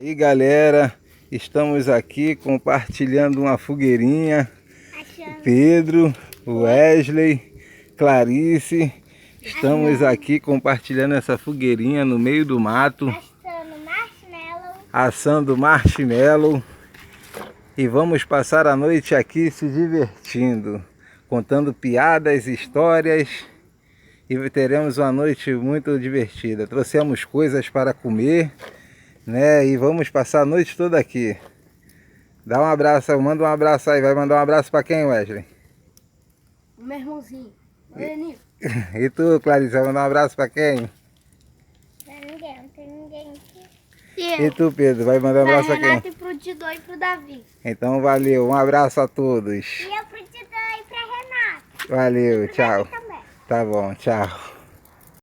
E galera, estamos aqui compartilhando uma fogueirinha. Pedro, Wesley, Clarice, estamos aqui compartilhando essa fogueirinha no meio do mato. Assando marshmallow. E vamos passar a noite aqui se divertindo, contando piadas, histórias. E teremos uma noite muito divertida. Trouxemos coisas para comer, né? E vamos passar a noite toda aqui. Dá um abraço, manda um abraço aí. Vai mandar um abraço para quem, Wesley? O meu irmãozinho. E tu, Clarice, vai mandar um abraço para quem? Pra ninguém, não tem ninguém aqui. E tu, Pedro, vai mandar um abraço a quem? Renato e pro Didô e pro Davi. Então valeu, um abraço a todos. E eu pro Didô e pra Renato. Valeu, Pro tchau. Davi também. Tá bom, tchau.